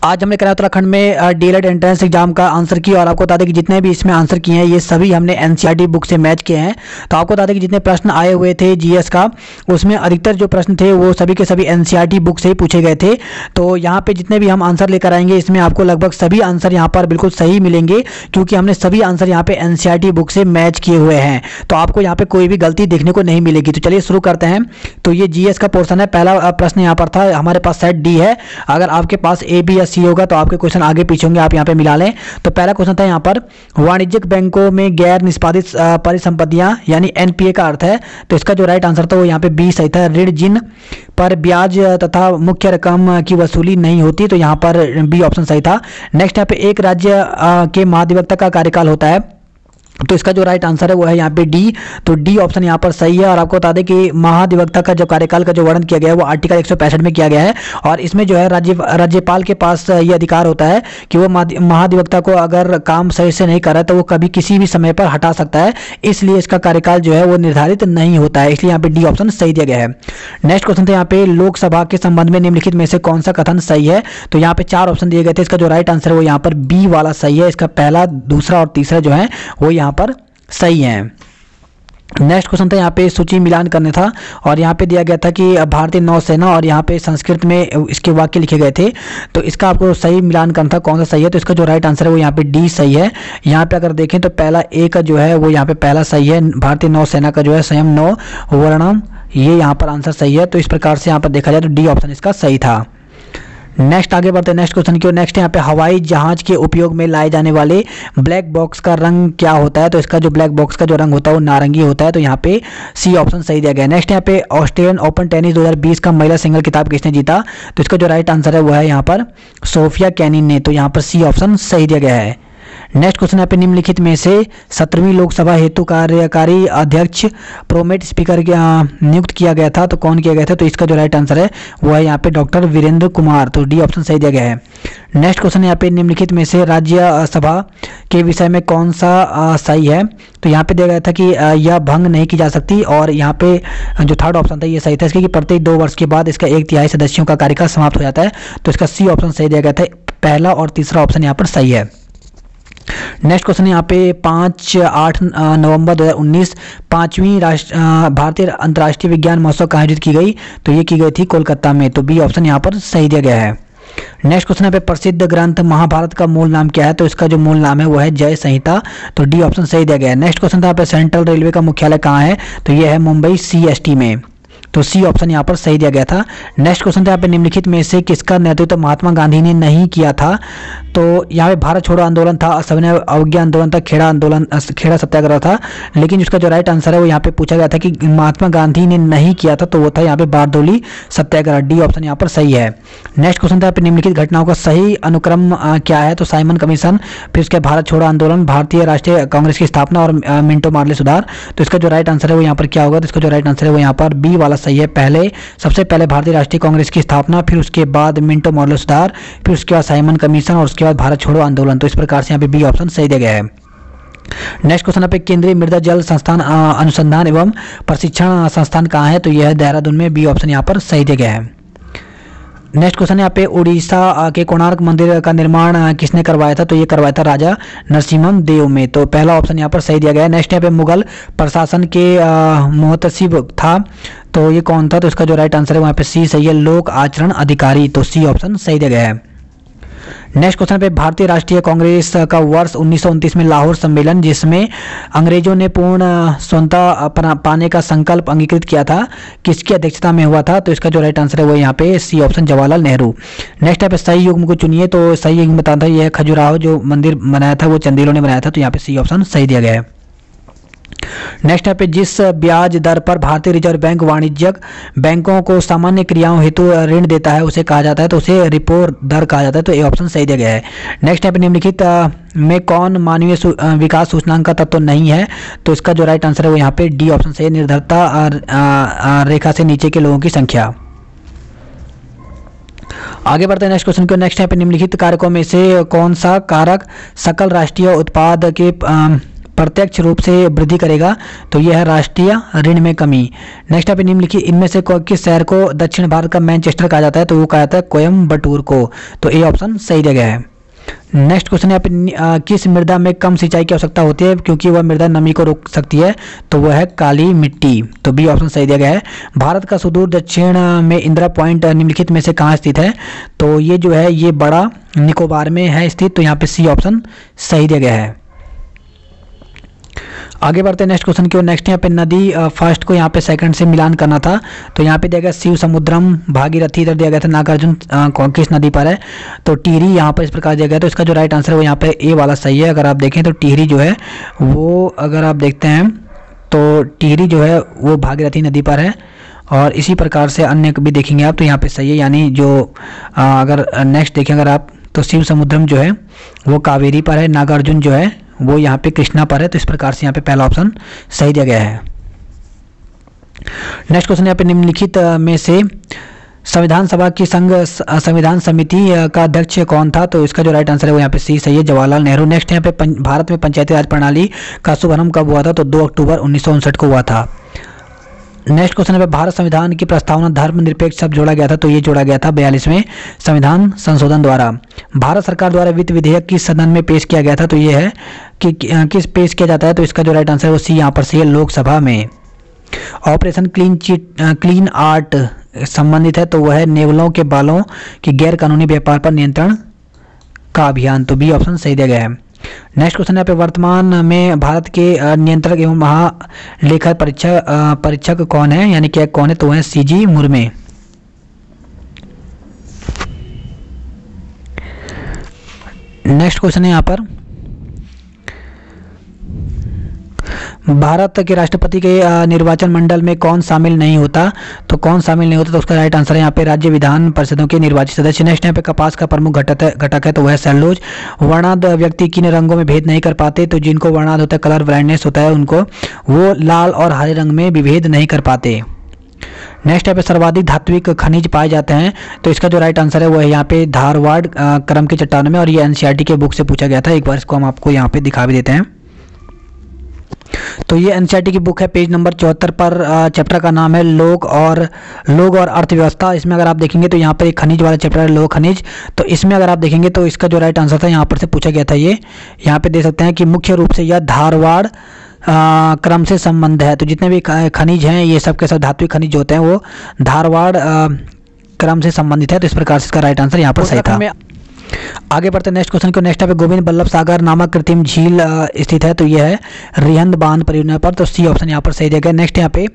आज हमने करा उत्तराखंड में डीएलएड एंट्रेंस एग्जाम का आंसर की और आपको बता दें कि जितने भी इसमें आंसर किए हैं ये सभी हमने एनसीईआरटी बुक से मैच किए हैं। तो आपको बता दें कि जितने प्रश्न आए हुए थे जीएस का उसमें अधिकतर जो प्रश्न थे वो सभी के सभी एनसीईआरटी बुक से ही पूछे गए थे। तो यहाँ पे जितने भी हम आंसर लेकर आएंगे इसमें आपको लगभग सभी आंसर यहाँ पर बिल्कुल सही मिलेंगे, क्योंकि हमने सभी आंसर यहाँ पे एनसीईआरटी बुक से मैच किए हुए हैं। तो आपको यहाँ पे कोई भी गलती देखने को नहीं मिलेगी। तो चलिए शुरू करते हैं। तो ये जीएस का पोर्शन है। पहला प्रश्न यहाँ पर था, हमारे पास सेट डी है। अगर आपके पास ए बी या सी होगा तो आपके क्वेश्चन आगे पीछे होंगे, आप यहाँ पे मिला लें। तो पहला क्वेश्चन था यहाँ पर, वाणिज्यिक बैंकों में गैर निष्पादित परिसंपत्तियां यानी एनपीए का अर्थ है। तो इसका जो राइट आंसर था वो यहाँ पे बी सही था। ऋण जिन पर ब्याज तथा मुख्य रकम की वसूली नहीं होती, तो यहाँ पर बी ऑप्शन सही था। नेक्स्ट यहाँ पे एक राज्य के महाधिवक्ता का कार्यकाल होता है, तो इसका जो राइट आंसर है वो है यहाँ पे डी। तो डी ऑप्शन यहाँ पर सही है। और आपको बता दें कि महाधिवक्ता का जो कार्यकाल का जो वर्णन किया गया है वो आर्टिकल 165 में किया गया है। और इसमें जो है राज्यपाल के पास ये अधिकार होता है कि वो महाधिवक्ता को अगर काम सही से नहीं कर रहा है तो वो कभी किसी भी समय पर हटा सकता है, इसलिए इसका कार्यकाल जो है वो निर्धारित नहीं होता है, इसलिए यहाँ पे डी ऑप्शन सही दिया गया है। नेक्स्ट क्वेश्चन था यहाँ पे, लोकसभा के संबंध में निम्नलिखित में से कौन सा कथन सही है। तो यहाँ पे 4 ऑप्शन दिए गए थे, इसका जो राइट आंसर है वो यहाँ पर बी वाला सही है। इसका पहला, दूसरा और तीसरा जो है वो यहाँ पर सही है। नेक्स्ट क्वेश्चन था यहाँ पे, सूची मिलान करने था और यहाँ पे दिया गया था कि भारतीय नौसेना और यहाँ पे संस्कृत में इसके वाक्य लिखे गए थे। तो इसका आपको सही मिलान करना था, कौन सा सही है। तो इसका जो राइट आंसर है वो यहाँ पे डी सही है। यहाँ पे अगर देखें तो पहला ए का जो है वो यहाँ पे पहला सही है। भारतीय नौसेना का जो है स्वयं नौ वर्णम, ये यहाँ पर आंसर सही है। तो इस प्रकार से यहाँ पर देखा जाए तो डी ऑप्शन इसका सही था। नेक्स्ट आगे बढ़ते हैं नेक्स्ट क्वेश्चन की ओर। नेक्स्ट यहाँ पे, हवाई जहाज के उपयोग में लाए जाने वाले ब्लैक बॉक्स का रंग क्या होता है। तो इसका जो ब्लैक बॉक्स का जो रंग होता है वो नारंगी होता है। तो यहाँ पे सी ऑप्शन सही दिया गया है। नेक्स्ट यहाँ पे, ऑस्ट्रेलियन ओपन टेनिस 2020 का महिला सिंगल खिताब किसने जीता। तो इसका जो राइट आंसर है वो है यहाँ पर सोफिया केनिन ने। तो यहाँ पर सी ऑप्शन सही दिया गया है। नेक्स्ट क्वेश्चन यहाँ पे, निम्नलिखित में से 17वीं लोकसभा हेतु कार्यकारी अध्यक्ष प्रोमेट स्पीकर नियुक्त किया गया था। तो कौन किया गया था। तो इसका जो राइट आंसर है वो है यहाँ पे डॉक्टर वीरेंद्र कुमार। तो डी ऑप्शन सही दिया गया है। नेक्स्ट क्वेश्चन यहाँ पे, निम्नलिखित में से राज्यसभा के विषय में कौन सा सही है। तो यहाँ पे दिया गया था कि यह भंग नहीं की जा सकती, और यहाँ पे जो थर्ड ऑप्शन था ये सही था, इसके कि प्रत्येक 2 वर्ष के बाद इसका 1/3 सदस्यों का कार्यकाल समाप्त हो जाता है। तो इसका सी ऑप्शन सही दिया गया था। पहला और तीसरा ऑप्शन यहाँ पर सही है। नेक्स्ट क्वेश्चन यहाँ पे, 5-8 नवंबर 2019 5वीं भारतीय अंतर्राष्ट्रीय विज्ञान महोत्सव कहाँ आयोजित की गई। तो ये की गई थी कोलकाता में। तो बी ऑप्शन यहाँ पर सही दिया गया है। नेक्स्ट क्वेश्चन यहाँ पे, प्रसिद्ध ग्रंथ महाभारत का मूल नाम क्या है। तो इसका जो मूल नाम है वो है जय संहिता। तो डी ऑप्शन सही दिया गया है। नेक्स्ट क्वेश्चन था यहाँ पे, सेंट्रल रेलवे का मुख्यालय कहाँ है। तो ये है मुंबई CST में। तो सी ऑप्शन यहाँ पर सही दिया गया था। नेक्स्ट क्वेश्चन था यहाँ पे, निम्नलिखित में से किसका नेतृत्व महात्मा गांधी ने नहीं किया था। तो यहाँ पे भारत छोड़ो आंदोलन था, सविनय अवज्ञा आंदोलन था, खेड़ा सत्याग्रह था। लेकिन उसका जो राइट आंसर है वो यहाँ पे पूछा गया था कि महात्मा गांधी ने नहीं किया था, तो वो था यहाँ पे बारदौली सत्याग्रह। डी ऑप्शन यहाँ पर सही है। नेक्स्ट क्वेश्चन था यहाँ पे, निम्नलिखित घटनाओं का सही अनुक्रम क्या है। तो साइमन कमीशन, फिर उसके भारत छोड़ो आंदोलन, भारतीय राष्ट्रीय कांग्रेस की स्थापना और मिंटो मार्ले सुधार। तो इसका जो राइट आंसर है वो यहाँ पर क्या होगा। तो इसका जो राइट आंसर है वो यहाँ पर बी वाला सही है। सबसे पहले भारतीय राष्ट्रीय कांग्रेस की स्थापना, फिर उसके बाद मिंटो मार्ले सुधार, फिर उसके बाद साइमन कमीशन और उसके बाद भारत छोड़ो आंदोलन। तो इस प्रकार से यहाँ पे बी ऑप्शन सही दिया गया है। नेक्स्ट क्वेश्चन पे, केंद्रीय मृदा जल संस्थान अनुसंधान एवं प्रशिक्षण संस्थान कहाँ है। तो यह है देहरादून में। बी ऑप्शन यहाँ पर सही दिया गया है। नेक्स्ट क्वेश्चन यहाँ पे, उड़ीसा के कोणार्क मंदिर का निर्माण किसने करवाया था। तो ये करवाया था राजा नरसिम्हा देव में। तो पहला ऑप्शन यहाँ पर सही दिया गया है। नेक्स्ट यहाँ पे, मुगल प्रशासन के मुहतसिब था। तो ये कौन था। तो इसका जो राइट आंसर है वहाँ पे सी सही है, लोक आचरण अधिकारी। तो सी ऑप्शन सही दिया गया है। नेक्स्ट क्वेश्चन पे, भारतीय राष्ट्रीय कांग्रेस का वर्ष 1929 में लाहौर सम्मेलन, जिसमें अंग्रेजों ने पूर्ण स्वतंत्रता पाने का संकल्प अंगीकृत किया था, किसकी अध्यक्षता में हुआ था। तो इसका जो राइट आंसर है वो यहाँ पे C option Jawaharlal Nehru. Next यहाँ पे, सही युग्म को चुनिए। तो सही युग्म बताता है यह खजुराहो जो मंदिर बनाया था वो चंदेलों ने बनाया था। तो यहाँ पे सी ऑप्शन सही दिया गया है। नेक्स्ट यहाँ पे, जिस ब्याज दर पर भारतीय रिजर्व बैंक वाणिज्यिक बैंकों को सामान्य क्रियाओं हेतु ऋण देता है उसे कहा जाता है। तो उसे रिपो दर कहा जाता है। तो ये ऑप्शन सही दिया गया है। नेक्स्ट यहाँ पे, निम्नलिखित में कौन मानवीय विकास सूचकांक का तत्व नहीं है। तो इसका जो राइट आंसर है वो यहाँ पे डी ऑप्शन सही है, निर्धरता रेखा से नीचे के लोगों की संख्या। आगे बढ़ते हैं नेक्स्ट क्वेश्चन को। नेक्स्ट यहाँ पे, निम्नलिखित कारकों में से कौन सा कारक सकल राष्ट्रीय उत्पाद के प्रत्यक्ष रूप से वृद्धि करेगा? तो यह है राष्ट्रीय ऋण में कमी। नेक्स्ट यहाँ पे निम्नलिखित इनमें से किस शहर को दक्षिण भारत का मैनचेस्टर कहा जाता है? तो वो कहा जाता है कोयम्बटूर को। तो ए ऑप्शन सही जगह है। नेक्स्ट क्वेश्चन है यहाँ पे किस मृदा में कम सिंचाई की आवश्यकता होती है क्योंकि वह मृदा नमी को रोक सकती है? तो वह है काली मिट्टी। तो बी ऑप्शन सही दिया गया है। भारत का सुदूर दक्षिण में इंदिरा पॉइंट निम्नलिखित में से कहाँ स्थित है? तो ये जो है ये बड़ा निकोबार में है स्थित। तो यहाँ पे सी ऑप्शन सही दिया गया है। आगे बढ़ते हैं नेक्स्ट क्वेश्चन की ओर। नेक्स्ट यहाँ पे नदी फर्स्ट को यहाँ पे सेकंड से मिलान करना था। तो यहाँ पे दिया गया शिव समुद्रम, भागीरथी इधर दिया गया था, नागार्जुन किस नदी पर है? तो टिहरी यहाँ पर इस प्रकार दिया गया। तो इसका जो राइट आंसर है वो यहाँ पे ए वाला सही है। अगर आप देखें तो टिहरी जो है वो अगर आप देखते हैं तो टिहरी जो है वो भागीरथी नदी पर है और इसी प्रकार से अन्य भी देखेंगे आप तो यहाँ पे सही है। यानी जो अगर नेक्स्ट देखें अगर आप तो शिव समुद्रम जो है वो कावेरी पर है, नागार्जुन जो है वो यहाँ पे कृष्णा पर है। तो इस प्रकार से यहाँ पे पहला ऑप्शन सही दिया गया है। नेक्स्ट क्वेश्चन यहाँ पे निम्नलिखित में से संविधान सभा की संघ संविधान समिति का अध्यक्ष कौन था? तो इसका जो राइट आंसर है वो यहाँ पे सी सही है, जवाहरलाल नेहरू। नेक्स्ट यहाँ पे भारत में पंचायती राज प्रणाली का शुभारंभ कब हुआ था? तो 2 अक्टूबर 1959 को हुआ था। नेक्स्ट क्वेश्चन है भारत संविधान की प्रस्तावना धर्मनिरपेक्ष शब्द जोड़ा गया था। तो ये जोड़ा गया था 42वें संविधान संशोधन द्वारा। भारत सरकार द्वारा वित्त विधेयक किस सदन में पेश किया गया था? तो ये है कि किस पेश किया जाता है? तो इसका जो राइट आंसर है वो सी यहाँ पर सी है, लोकसभा में। ऑपरेशन क्लीन आर्ट संबंधित है। तो वह है नेवलों के बालों की गैर कानूनी व्यापार पर नियंत्रण का अभियान। तो बी ऑप्शन सही दिया गया है। नेक्स्ट क्वेश्चन यहाँ पे वर्तमान में भारत के नियंत्रक एवं महालेखा परीक्षक कौन है, यानी क्या कौन है? तो है सीजी मुर्मे। नेक्स्ट क्वेश्चन है यहाँ पर भारत के राष्ट्रपति के निर्वाचन मंडल में कौन शामिल नहीं होता? तो कौन शामिल नहीं होता? तो उसका राइट आंसर है यहाँ पे राज्य विधान परिषदों के निर्वाचित सदस्य। नेक्स्ट यहाँ पे कपास का प्रमुख घटक है तो वह सेलुलोज। वर्णांध व्यक्ति किन रंगों में भेद नहीं कर पाते? तो जिनको वर्णांध होता है, कलर ब्लाइंडनेस होता है उनको, वो लाल और हरे रंग में विभेद नहीं कर पाते। नेक्स्ट यहाँ पे सर्वाधिक धात्विक खनिज पाए जाते हैं। तो इसका जो राइट आंसर है वो है यहाँ पे धारवाड़ क्रम की चट्टानों में, और ये एनसीईआरटी के बुक से पूछा गया था। एक बार इसको हम आपको यहाँ पे दिखा भी देते हैं। तो ये एनसीईआरटी की बुक है, पेज नंबर 74 पर चैप्टर का नाम है लोग और अर्थव्यवस्था। इसमें अगर आप देखेंगे तो यहाँ पर एक खनिज वाला चैप्टर है, लोह खनिज। तो इसमें अगर आप देखेंगे तो इसका जो राइट आंसर था यहाँ पर से पूछा गया था, ये यहाँ पे दे सकते हैं कि मुख्य रूप से यह धारवाड़ क्रम से संबंध है। तो जितने भी खनिज हैं ये सब के सब धात्विक खनिज होते हैं वो धारवाड़ क्रम से संबंधित है। तो इस प्रकार से इसका राइट आंसर यहाँ पर सही था। आगे बढ़ते नेक्स्ट क्वेश्चन को। नेक्स्ट पे गोविंद बल्लभ सागर नामक कृत्रिम झील स्थित है। तो यह है रिहंद बांध परियोजना पर। तो सी ऑप्शन यहाँ पर सही दिया गया। नेक्स्ट यहाँ पे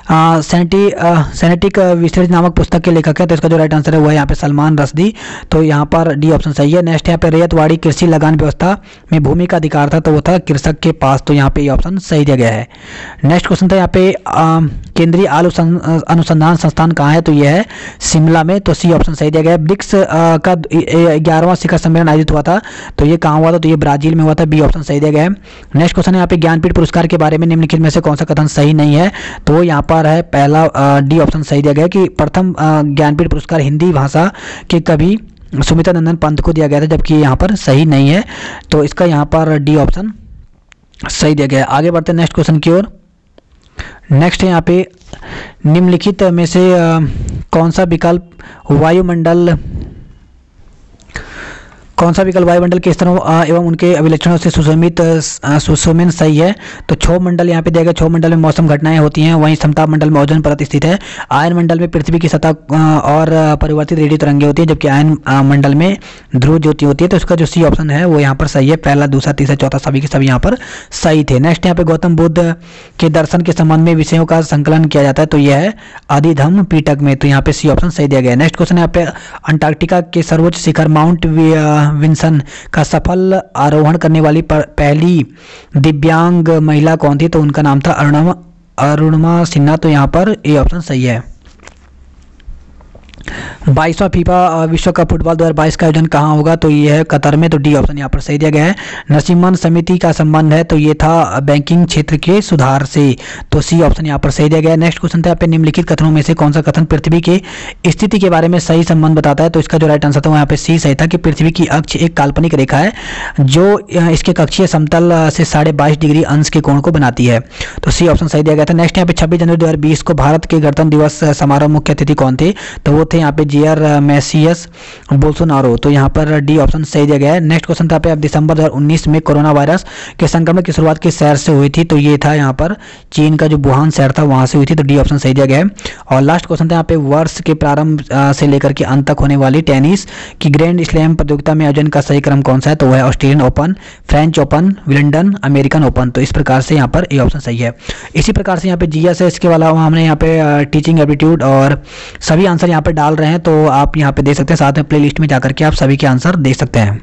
सेनेटिक विस्तृत नामक पुस्तक के लेखक है। तो इसका जो राइट आंसर है वो है यहाँ पे सलमान रश्दी। तो यहाँ पर डी ऑप्शन सही है। नेक्स्ट यहाँ पे रैयतवाड़ी कृषि लगान व्यवस्था में भूमि का अधिकार था तो वो था कृषक के पास। तो यहाँ पे ये ऑप्शन सही दिया गया है। नेक्स्ट क्वेश्चन था यहाँ पे केंद्रीय आलू अनुसंधान संस्थान कहाँ है? तो यह है शिमला में। तो सी ऑप्शन सही दिया गया है। ब्रिक्स का 11वां शिखर सम्मेलन आयोजित हुआ था तो ये कहाँ हुआ था? तो ये ब्राजील में हुआ था। बी ऑप्शन सही दिया गया है। नेक्स्ट क्वेश्चन है यहाँ पे ज्ञानपीठ पुरस्कार के बारे में निम्नलिखित में से कौन सा कथन सही नहीं है? तो यहाँ पर है पहला डी ऑप्शन सही दिया गया कि प्रथम ज्ञानपीठ पुरस्कार हिंदी भाषा के कवि सुमित्रा नंदन पंत को दिया गया था, जबकि यहाँ पर सही नहीं है। तो इसका यहाँ पर डी ऑप्शन सही दिया गया है। आगे बढ़ते हैं नेक्स्ट क्वेश्चन की ओर। नेक्स्ट है यहाँ पे निम्नलिखित में से कौन सा विकल्प वायुमंडल के स्तरों एवं उनके अभिलक्षणों से सुशोभित सही है? तो क्षोभ मंडल यहाँ पे दिया गया। क्षोभ मंडल में मौसम घटनाएं होती हैं, वहीं समताप मंडल में ओजोन परत स्थित है। आयन मंडल में पृथ्वी की सतह और परिवर्तित रेडियो तरंगें होती है, जबकि आयन मंडल में ध्रुव ज्योति होती है। तो इसका जो सी ऑप्शन है वो यहाँ पर सही है। पहला, दूसरा, तीसरा, चौथा सभी के सभी यहाँ पर सही थे। नेक्स्ट यहाँ पे गौतम बुद्ध के दर्शन के संबंध में विषयों का संकलन किया जाता है तो यह है अधिधम्म पीटक में। तो यहाँ पे सी ऑप्शन सही दिया गया है। नेक्स्ट क्वेश्चन यहाँ पे अंटार्कटिका के सर्वोच्च शिखर माउंट विंसन का सफल आरोहण करने वाली पहली दिव्यांग महिला कौन थी? तो उनका नाम था अरुणिमा सिन्हा। तो यहाँ पर ए ऑप्शन सही है। 22वां फीफा विश्व कप फुटबॉल 2022 का आयोजन कहाँ होगा, तो ये है कतर में। तो डी ऑप्शन यहाँ पर सही दिया गया है। नसीमन समिति का संबंध है, तो ये था बैंकिंग क्षेत्र के सुधार से, तो सी ऑप्शन यहाँ पर सही दिया गया है। नेक्स्ट क्वेश्चन था यहाँ पे निम्नलिखित कथनों में से कौन सा कथन पृथ्वी के स्थिति के बारे में सही संबंध बताता है, तो इसका जो राइट आंसर था यहाँ पे सी सही था कि पृथ्वी की अक्ष एक काल्पनिक रेखा है जो इसके कक्षीय समतल से 22.5 डिग्री अंश के कोण को बनाती है, तो सी ऑप्शन सही दिया गया था। नेक्स्ट यहाँ पे 26 जनवरी 2020 को भारत के गणतंत्र दिवस समारोह मुख्य अतिथि कौन थे, तो वो थे यहाँ पे जेयर मेसियस बोल्सोनारो, तो यहाँ पर डी ऑप्शन सही दिया गया है। नेक्स्ट क्वेश्चन था पे अब दिसंबर 2019 में कोरोना वायरस के संक्रमण की शुरुआत किस शहर से हुई थी, तो ये था यहाँ पर चीन का जो वुहान शहर था वहां से हुई थी, तो डी ऑप्शन सही दिया गया है। और लास्ट क्वेश्चन था यहाँ पे वर्ष के प्रारंभ से लेकर के अंत तक होने वाली टेनिस की ग्रैंड स्लैम प्रतियोगिता में आयोजन का सही क्रम कौन सा है, तो वह है Australian open, French open, Wimbledon, American open, तो इस प्रकार से यहाँ पर ए ऑप्शन सही है। इसी प्रकार से यहाँ पे जीएस है, इसके अलावा हमने यहाँ पे टीचिंग एप्टीट्यूड और सभी आंसर यहाँ पे डाल रहे हैं, तो आप यहाँ पे देख सकते हैं, साथ में प्लेलिस्ट में जाकर के आप सभी के आंसर देख सकते हैं।